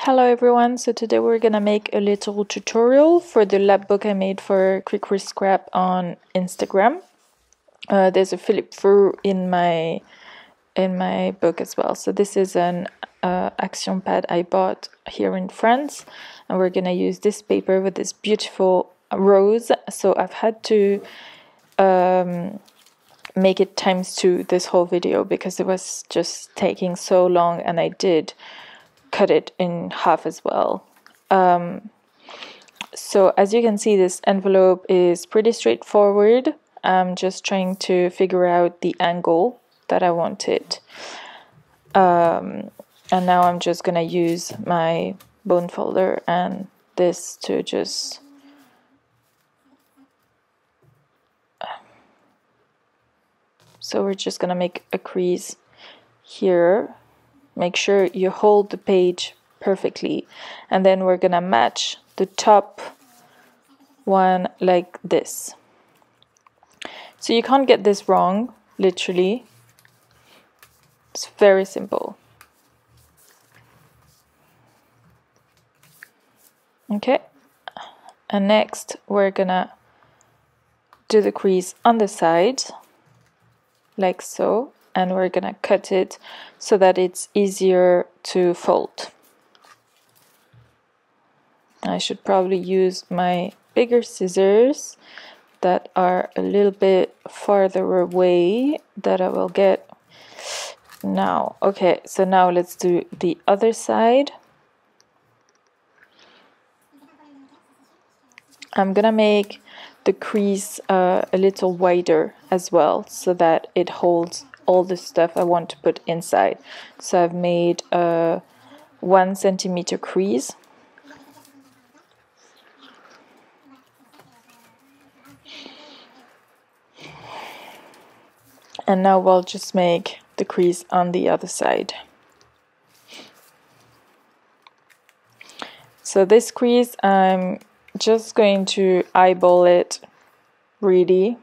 Hello everyone, so today we're gonna make a little tutorial for the lap book I made for Quick Scrap on Instagram. There's a flip through in my book as well. So this is an action pad I bought here in France, and we're gonna use this paper with this beautiful rose. So I've had to make it ×2 this whole video because it was just taking so long, and I did cut it in half as well. So as you can see, this envelope is pretty straightforward. I'm just trying to figure out the angle that I want it. And now I'm just gonna use my bone folder and this to just so we're just gonna make a crease here. Make sure you hold the page perfectly, and then we're gonna match the top one like this. So you can't get this wrong, literally. It's very simple. Okay, and next we're gonna do the crease on the side like so, and we're gonna cut it so that it's easier to fold. I should probably use my bigger scissors that are a little bit farther away that I will get now. Okay, so now let's do the other side. I'm gonna make the crease a little wider as well so that it holds all the stuff I want to put inside. So I've made a 1 centimeter crease. And now we'll just make the crease on the other side. So this crease, I'm just going to eyeball it really,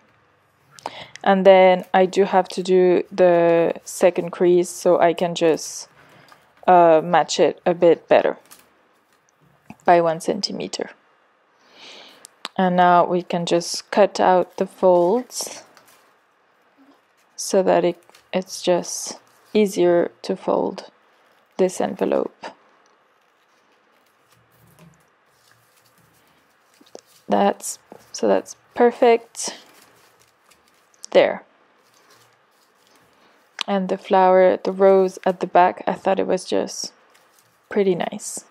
and then I do have to do the second crease so I can just match it a bit better by 1 centimeter. And now we can just cut out the folds so that it's just easier to fold this envelope. That's perfect there. And the flower, the rose at the back, I thought it was just pretty nice.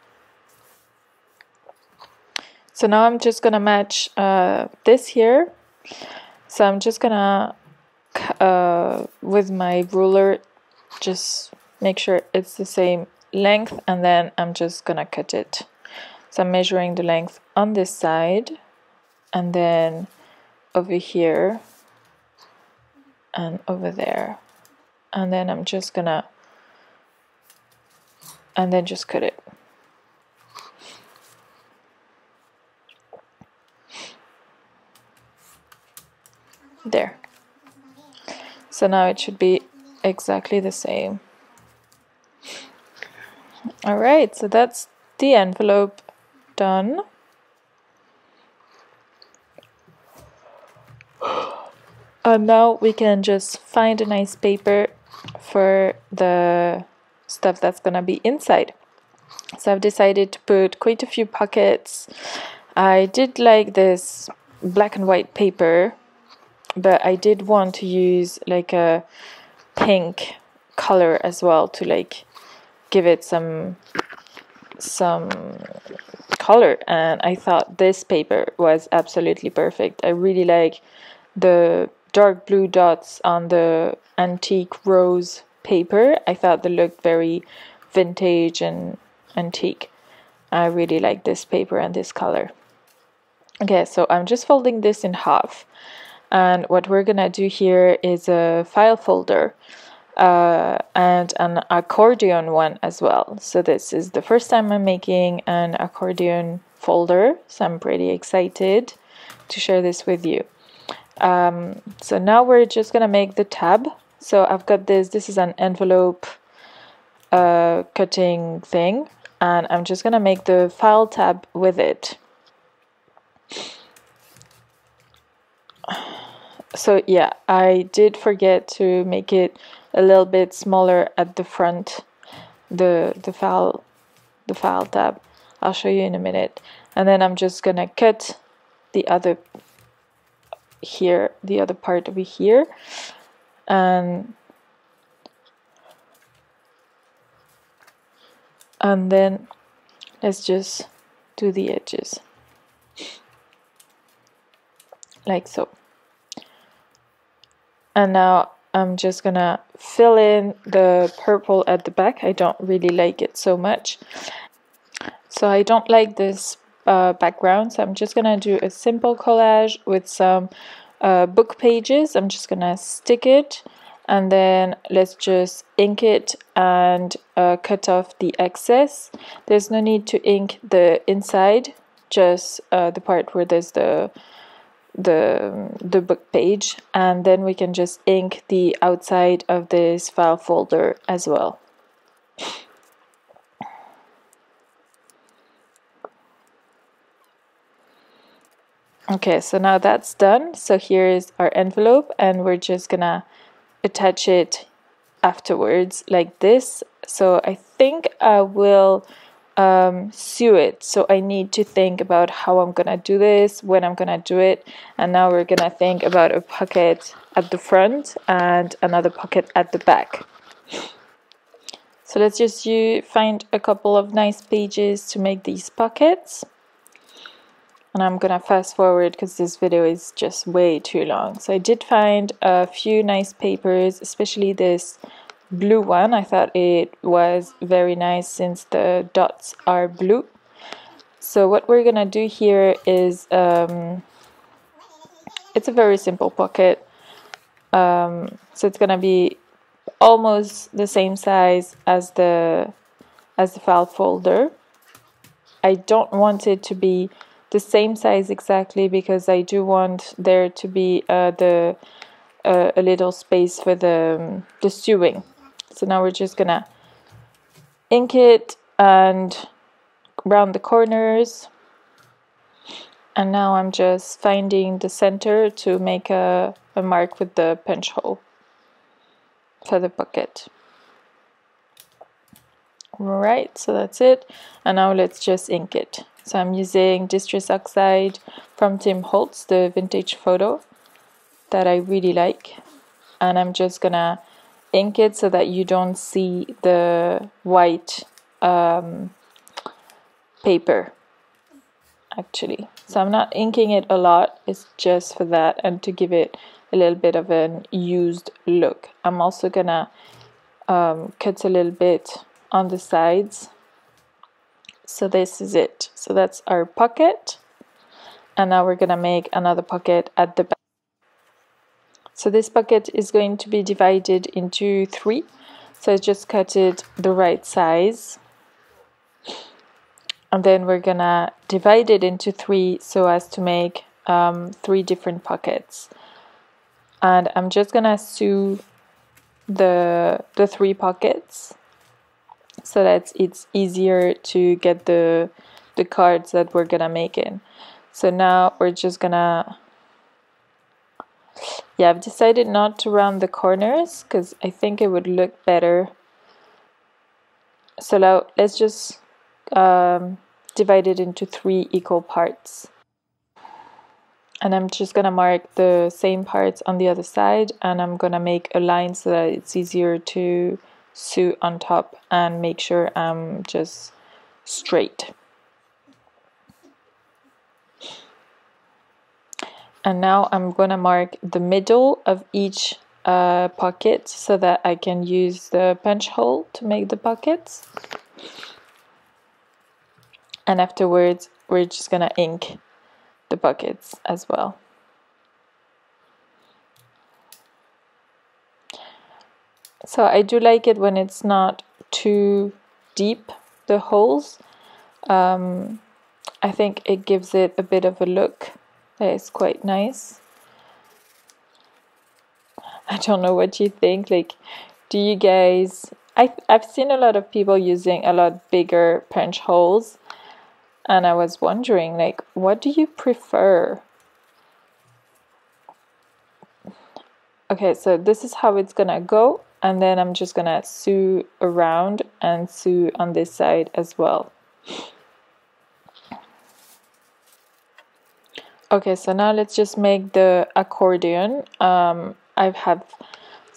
So now I'm just gonna match this here. So I'm just gonna with my ruler just make sure it's the same length, and then I'm just gonna cut it. So I'm measuring the length on this side, and then over here and over there, and then I'm just gonna just cut it. There. So now it should be exactly the same. Alright, so that's the envelope done. And now we can just find a nice paper for the stuff that's gonna be inside. So I've decided to put quite a few pockets. I did like this black and white paper, but I did want to use like a pink color as well to like give it some color, and I thought this paper was absolutely perfect. I really like the dark blue dots on the antique rose paper. I thought they looked very vintage and antique. I really like this paper and this color. Okay, so I'm just folding this in half, and what we're gonna do here is a file folder and an accordion one as well. So this is the first time I'm making an accordion folder, so I'm pretty excited to share this with you. So now we're just gonna make the tab. So I've got this is an envelope cutting thing, and I'm just gonna make the file tab with it. So yeah, I did forget to make it a little bit smaller at the front, the file tab. I'll show you in a minute. And then I'm just gonna cut the other here, the other part over here, and then let's just do the edges like so. And now I'm just gonna fill in the purple at the back. I don't really like it so much, so I don't like this background, so I'm just gonna do a simple collage with some book pages. I'm just gonna stick it, and then let's just ink it and cut off the excess. There's no need to ink the inside, just the part where there's the book page, and then we can just ink the outside of this file folder as well. Okay, so now that's done. So here is our envelope, and we're just gonna attach it afterwards like this. So I think I will sew it, so I need to think about how I'm gonna do this, when I'm gonna do it, and now we're gonna think about a pocket at the front and another pocket at the back. So let's just find a couple of nice pages to make these pockets. And I'm gonna fast forward because this video is just way too long. So I did find a few nice papers, especially this blue one. I thought it was very nice since the dots are blue. So what we're gonna do here is it's a very simple pocket. So it's gonna be almost the same size as the file folder. I don't want it to be the same size exactly because I do want there to be a little space for the sewing. So now we're just gonna ink it and round the corners, and now I'm just finding the center to make a mark with the punch hole for the pocket. Right, so that's it, and now let's just ink it. So I'm using Distress Oxide from Tim Holtz, the vintage photo that I really like, and I'm just gonna ink it so that you don't see the white paper actually. So I'm not inking it a lot, it's just for that and to give it a little bit of an used look. I'm also gonna cut a little bit on the sides. So this is it. So that's our pocket, and now we're gonna make another pocket at the back. So this pocket is going to be divided into 3. So I just cut it the right size, and then we're gonna divide it into 3 so as to make 3 different pockets. And I'm just gonna sew the 3 pockets so that it's easier to get the cards that we're gonna make in. So now we're just gonna, yeah, I've decided not to round the corners because I think it would look better. So now let's just divide it into 3 equal parts. And I'm just gonna mark the same parts on the other side, and I'm gonna make a line so that it's easier to sew on top and make sure I'm just straight. And now I'm gonna mark the middle of each pocket so that I can use the punch hole to make the pockets. And afterwards we're just gonna ink the pockets as well. So I do like it when it's not too deep, the holes. I think it gives it a bit of a look that is quite nice. I don't know what you think. Like, do you guys I've seen a lot of people using a lot bigger punch holes, and I was wondering, like, what do you prefer? Okay, so this is how it's gonna go, and then I'm just gonna sew around and sew on this side as well. Okay, so now let's just make the accordion.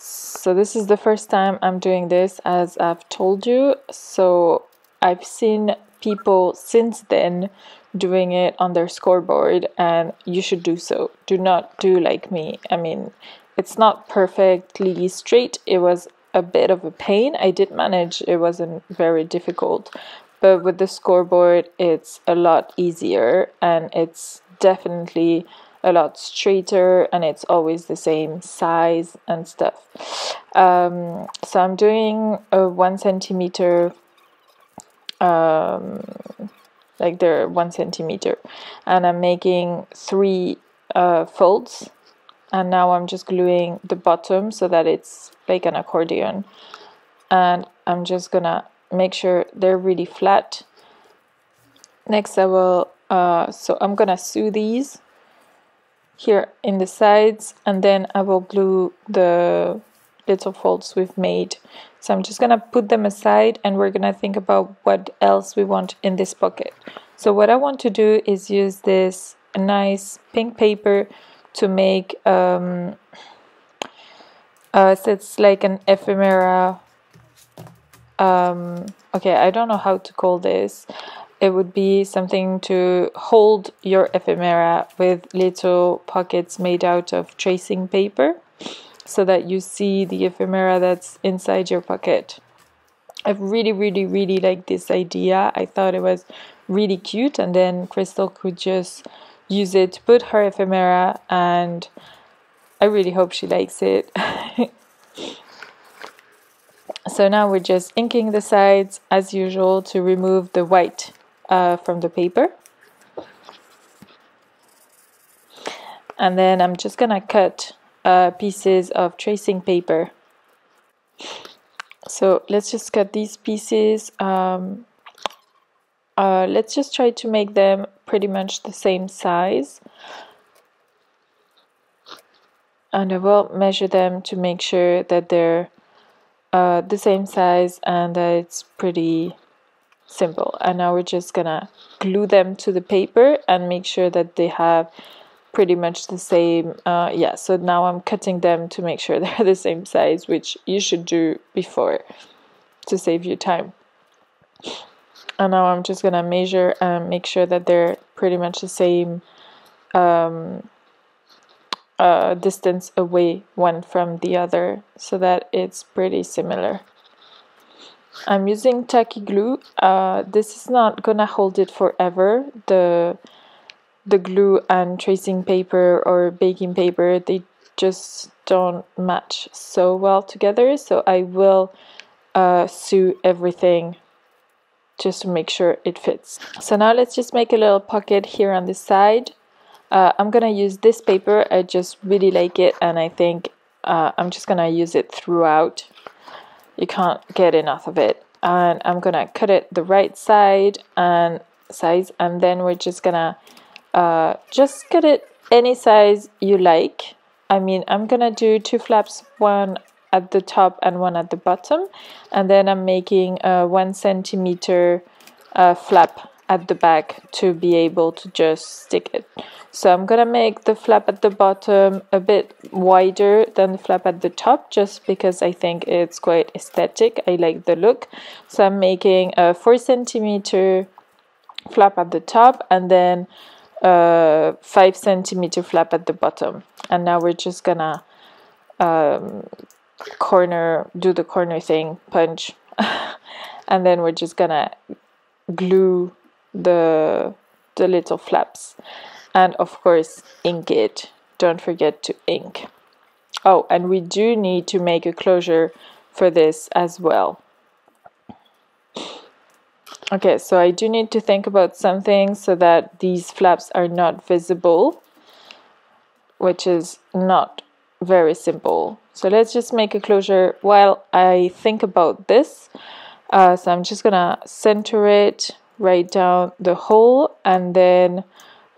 So this is the first time I'm doing this, as I've told you. So I've seen people since then doing it on their scoreboard, and you should do so. Do not do like me. I mean, it's not perfectly straight. It was a bit of a pain. I did manage. It wasn't very difficult. But with the scoreboard, it's a lot easier, and it's definitely a lot straighter, and it's always the same size and stuff. So I'm doing a 1 centimeter, like they're 1 centimeter, and I'm making 3 folds, and now I'm just gluing the bottom so that it's like an accordion, and I'm just gonna make sure they're really flat. Next I will so I'm gonna sew these here in the sides, and then I will glue the little folds we've made. So I'm just gonna put them aside, and we're gonna think about what else we want in this pocket. So what I want to do is use this nice pink paper to make so it's like an ephemera. Okay, I don't know how to call this. It would be something to hold your ephemera with little pockets made out of tracing paper, so that you see the ephemera that's inside your pocket. I really like this idea. I thought it was really cute, and then Crystal could just use it to put her ephemera, and I really hope she likes it. So now we're just inking the sides as usual to remove the white from the paper, and then I'm just gonna cut pieces of tracing paper. So let's just cut these pieces. Let's just try to make them pretty much the same size, and I will measure them to make sure that they're the same size and that it's pretty simple. And now we're just gonna glue them to the paper and make sure that they have pretty much the same yeah, so now I'm cutting them to make sure they're the same size, which you should do before to save you time. And now I'm just gonna measure and make sure that they're pretty much the same distance away one from the other, so that it's pretty similar. I'm using tacky glue. This is not gonna hold it forever. The glue and tracing paper or baking paper, they just don't match so well together, so I will sew everything just to make sure it fits. So now let's just make a little pocket here on the side. I'm gonna use this paper. I just really like it, and I think I'm just gonna use it throughout. You can't get enough of it. And I'm gonna cut it the right side and size, and then we're just gonna just cut it any size you like. I mean, I'm gonna do 2 flaps, one at the top and one at the bottom, and then I'm making a 1 centimeter flap at the back to be able to just stick it. So I'm gonna make the flap at the bottom a bit wider than the flap at the top, just because I think it's quite aesthetic. I like the look. So I'm making a 4 centimeter flap at the top, and then 5 centimeter flap at the bottom. And now we're just gonna do the corner thing, punch, and then we're just gonna glue the little flaps, and of course ink it. Don't forget to ink. Oh, and we do need to make a closure for this as well. Okay, so I do need to think about something so that these flaps are not visible, which is not very simple. So let's just make a closure while I think about this. So I'm just gonna center it, write down the hole, and then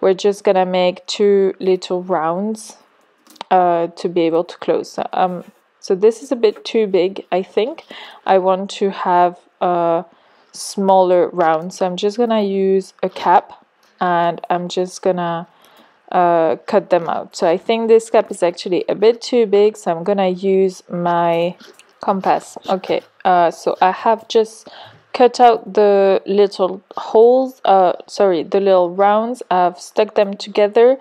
we're just gonna make 2 little rounds to be able to close. So this is a bit too big, I think. I want to have a smaller round. So I'm just gonna use a cap and I'm just gonna cut them out. So I think this cap is actually a bit too big, so I'm gonna use my compass. Okay, so I have just cut out the little holes, sorry, the little rounds. I've stuck them together,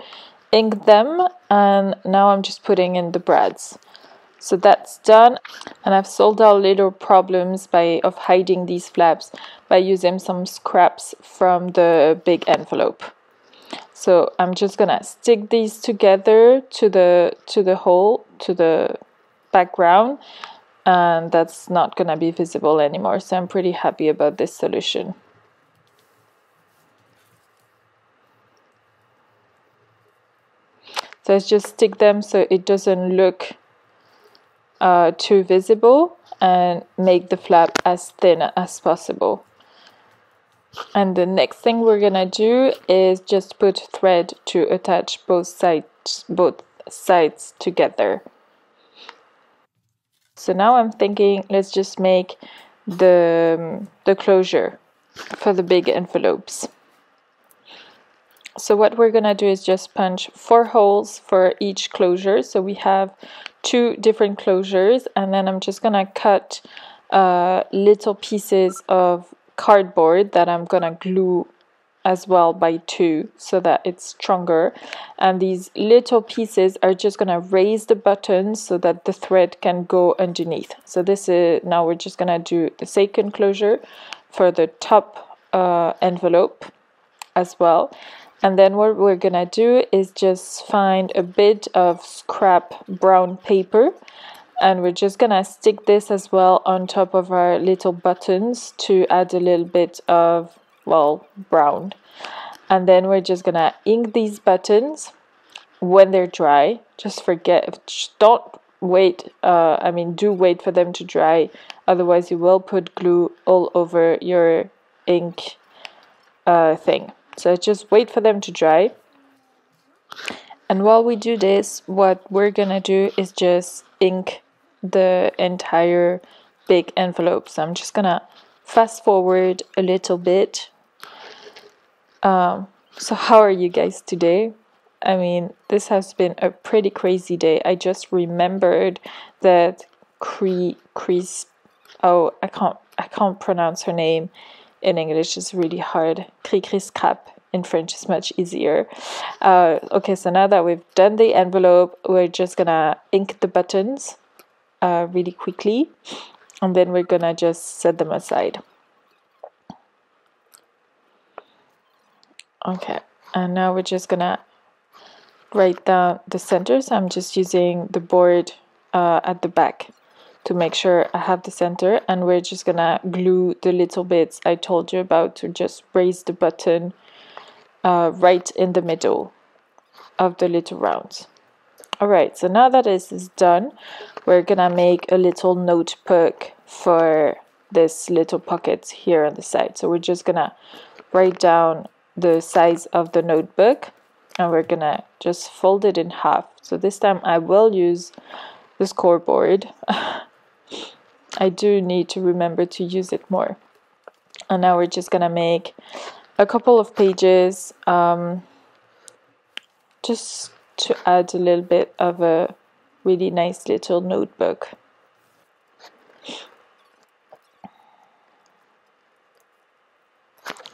inked them, and now I'm just putting in the brads. So that's done, and I've solved our little problems of hiding these flaps by using some scraps from the big envelope. So I'm just gonna stick these together to the hole, to the background, and that's not gonna be visible anymore. So I'm pretty happy about this solution. So let's just stick them so it doesn't look too visible, and make the flap as thin as possible. And the next thing we're gonna do is just put thread to attach both sides together. So now I'm thinking, let's just make the closure for the big envelopes. So what we're gonna do is just punch 4 holes for each closure. So we have 2 different closures, and then I'm just gonna cut little pieces of cardboard that I'm gonna glue as well by 2 so that it's stronger, and these little pieces are just gonna raise the buttons so that the thread can go underneath. So this is, now we're just gonna do the second closure for the top envelope as well. And then what we're gonna do is just find a bit of scrap brown paper, and we're just gonna stick this as well on top of our little buttons to add a little bit of, well, brown. And then we're just gonna ink these buttons when they're dry. Just don't wait, do wait for them to dry, otherwise you will put glue all over your ink thing. So just wait for them to dry. And while we do this, what we're gonna do is just ink the entire big envelope. So I'm just gonna fast forward a little bit. So how are you guys today? I mean, this has been a pretty crazy day. I just remembered that I can't pronounce her name in English. It's really hard. Scrap in French is much easier. Okay, so now that we've done the envelope, we're just gonna ink the buttons really quickly, and then we're gonna just set them aside. Okay, and now we're just gonna write down the center. So I'm just using the board at the back to make sure I have the center, and we're just gonna glue the little bits I told you about to just raise the button right in the middle of the little rounds. Alright, so now that this is done, we're gonna make a little notebook for this little pocket here on the side. So we're just gonna write down the size of the notebook, and we're gonna just fold it in half. So this time I will use the scoreboard. I do need to remember to use it more. And now we're just gonna make a couple of pages just to add a little bit of a really nice little notebook.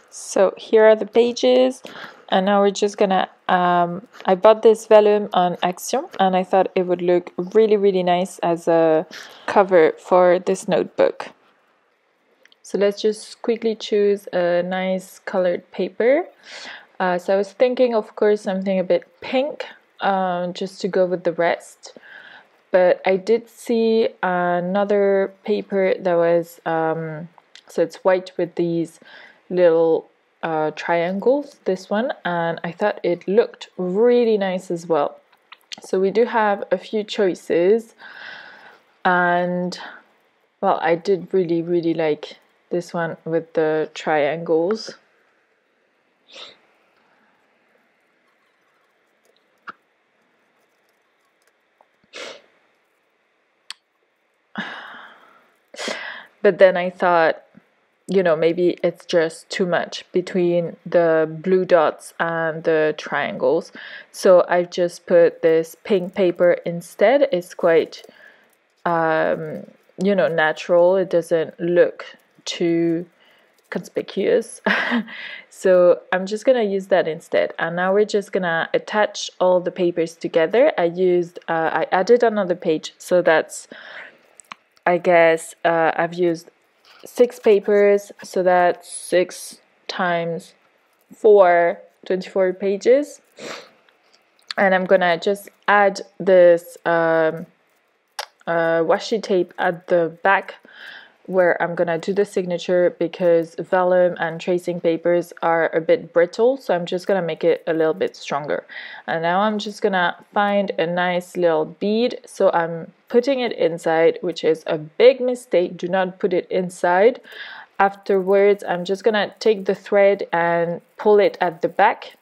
So here are the pages, and now we're just gonna I bought this vellum on Action, and I thought it would look really nice as a cover for this notebook. So let's just quickly choose a nice colored paper. So I was thinking, of course, something a bit pink, just to go with the rest. But I did see another paper that was, so it's white with these little triangles, this one, and I thought it looked really nice as well. So we do have a few choices. And well, I did really like this one with the triangles. But then I thought, you know, maybe it's just too much between the blue dots and the triangles. So I've just put this pink paper instead. It's quite, you know, natural. It doesn't look too conspicuous. So I'm just gonna use that instead. And now we're just gonna attach all the papers together. I added another page, so that's, I guess, I've used 6 papers, so that's 6 times 4, 24 pages. And I'm gonna just add this washi tape at the back where I'm gonna do the signature, because vellum and tracing papers are a bit brittle, so I'm just gonna make it a little bit stronger. And now I'm just gonna find a nice little bead, so I'm putting it inside, which is a big mistake. Do not put it inside. Afterwards, I'm just gonna take the thread and pull it at the back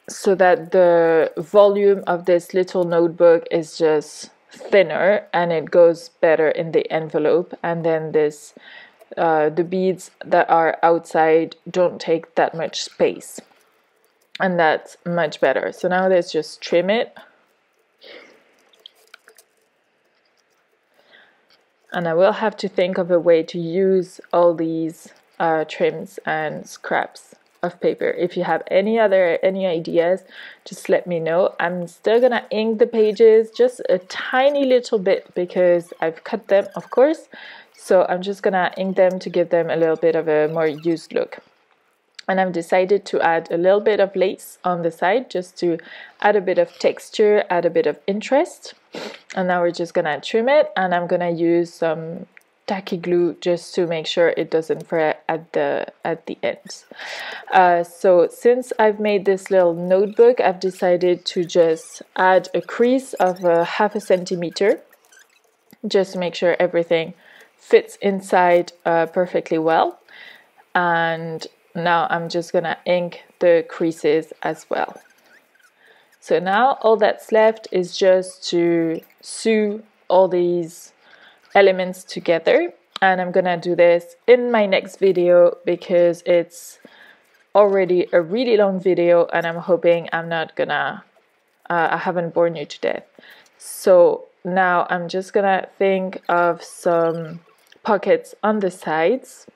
so that the volume of this little notebook is just thinner and it goes better in the envelope, and then this the beads that are outside don't take that much space, and that's much better. So now let's just trim it, and I will have to think of a way to use all these trims and scraps of paper. If you have any ideas, just let me know. I'm still gonna ink the pages just a tiny little bit because I've cut them, of course, so I'm just gonna ink them to give them a little bit of a more used look. And I've decided to add a little bit of lace on the side just to add a bit of texture, add a bit of interest. And now we're just gonna trim it, and I'm gonna use some tacky glue just to make sure it doesn't fray at the ends. So since I've made this little notebook, I've decided to just add a crease of 0.5 centimeter just to make sure everything fits inside perfectly well. And now I'm just gonna ink the creases as well. So now all that's left is just to sew all these elements together, and I'm gonna do this in my next video because it's already a really long video, and I'm hoping I'm not gonna I haven't bored you to death. So now I'm just gonna think of some pockets on the sides,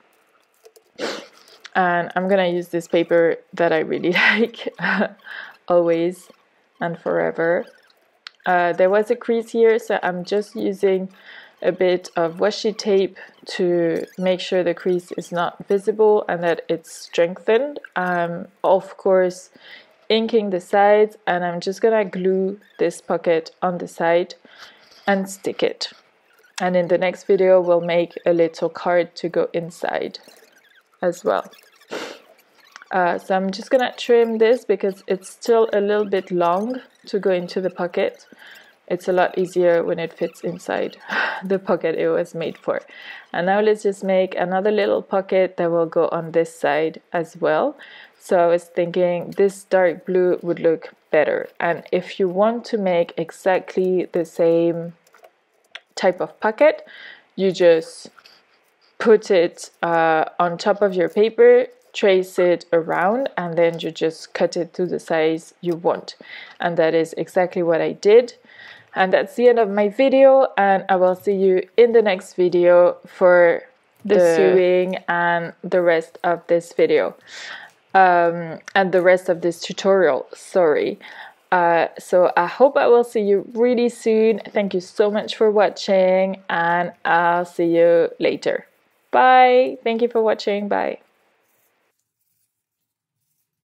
and I'm gonna use this paper that I really like always and forever. There was a crease here, so I'm just using a bit of washi tape to make sure the crease is not visible and that it's strengthened. Of course, inking the sides, and I'm just gonna glue this pocket on the side and stick it. And in the next video, we'll make a little card to go inside as well. So I'm just gonna trim this because it's still a little bit long to go into the pocket. It's a lot easier when it fits inside the pocket it was made for. And now let's just make another little pocket that will go on this side as well. So I was thinking this dark blue would look better. And if you want to make exactly the same type of pocket, you just put it on top of your paper, trace it around, and then you just cut it to the size you want. And that is exactly what I did. And that's the end of my video, and I will see you in the next video for the sewing and the rest of this video, and the rest of this tutorial, sorry. So I hope I will see you really soon. Thank you so much for watching, and I'll see you later. Bye. Thank you for watching. Bye.